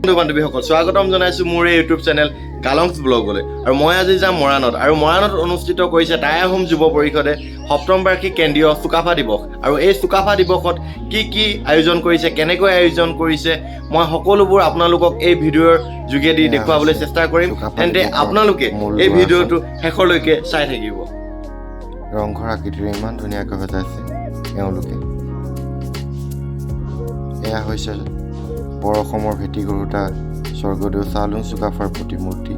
বন্ধু বান্ধৱীসকল স্বাগতম জনাইছোঁ মোৰ এই ইউটিউব চেনেল গালংছ ব্লগলৈ। আৰু মই আজি যাম মৰাণত। আৰু মৰাণত অনুষ্ঠিত কৰিছে টাই আহোম যুৱ পৰিষদে সপ্তম বাৰ্ষিক কেন্দ্ৰীয় চুকাফা দিৱস। আৰু এই চুকাফা দিৱসত কি আয়োজন কৰিছে, কেনেকৈ আয়োজন কৰিছে, মই সকলোবোৰ আপোনালোকক এই ভিডিঅ'ৰ যোগেদি দেখুৱাবলৈ চেষ্টা কৰিম। তেন্তে আপোনালোকে এই ভিডিঅ'টো শেষলৈকে চাই থাকিব। ৰংঘৰ আকৃতিৰে ইমান ধুনীয়াকৈ সজাইছে তেওঁলোকে। এয়া হৈছে বৰ অসমৰ ভেটি গঢ়োতা স্বৰ্গদেউ চাওলুং চুকাফাৰ প্ৰতিমূৰ্তি।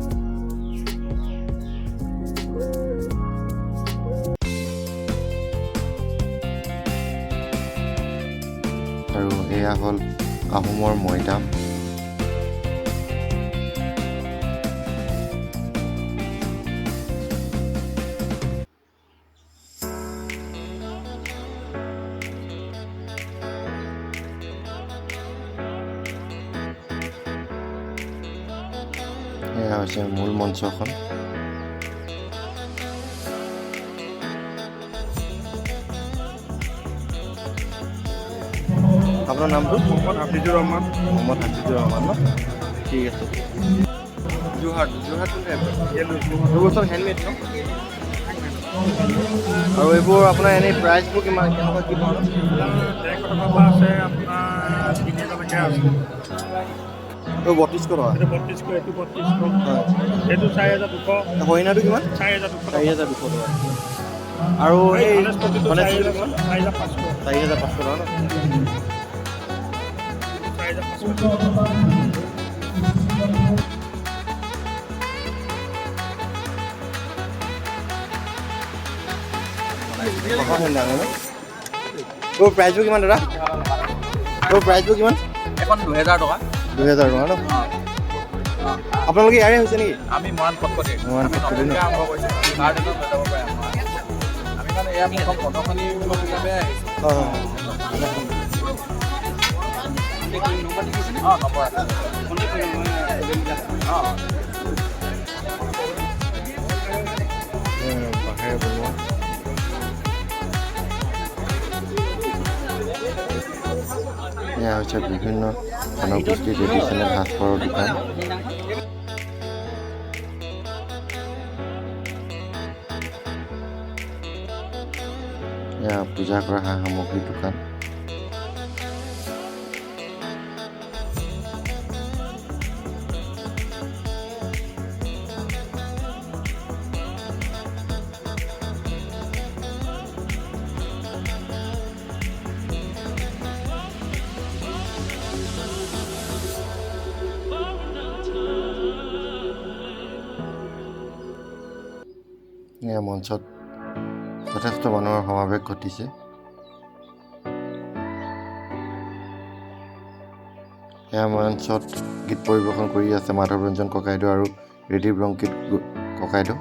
আৰু এয়া হ'ল আহোমৰ মৈদাম। এয়া হৈছে মূল মঞ্চখন। আপোনাৰ নামটো? মোহাম্মদ হাফিজুৰ ৰহমান। মোহাম্মদ হাফিজুৰ ৰহমান ন? ঠিক আছে। যোৰহাট এইবোৰ হেণ্ডমেড ন? আৰু এইবোৰ আপোনাৰ এনেই প্ৰাইচবোৰ কিমান, কেনেকুৱা কি ধৰণৰ? 150 টকাৰ পৰা আছে আপোনাৰ 3000লৈকে আছে। 3200 টকা। এইটো 3200, এইটো 3200, এইটো 4200। হৰিণাটো কিমান? 4200 টকা। 4200 টকা। আৰু এই গণেশপতিটো 4500 4500 টকা ন? 4500। তোৰ প্ৰাইচবোৰ কিমান দাদা? তোৰ প্ৰাইচবোৰ কিমান? এখন 2000 টকা। 2000 টকা ন? আপোনালোকে ইয়াৰে হৈছে নেকি? আমি মৰাণ পটপতি মৰাণ পটপতি ন? আৰম্ভ কৰিছোঁ। তাৰ দিনত লৈ যাব পাৰে আমাৰ। আমি মানে এয়া প্ৰথম প্ৰদৰ্শনীমূলক হিচাপে আহিছোঁ। নম্বৰ আছে। বাঁহেৰে বনোৱা। এয়া হৈছে বিভিন্ন জনগোষ্ঠী ট্ৰেডিশ্যনেল সাজপাৰৰ দোকান। এয়া পূজা কৰা সা সামগ্ৰীৰ দোকান। এয়া মঞ্চত যথেষ্ট মানুহৰ সমাৱেশ ঘটিছে। এয়া মঞ্চত গীত পৰিৱেশন কৰি আছে মাধৱ ৰঞ্জন ককাইদেউ আৰু ৰিদীপ ৰংকিত ককাইদেউ।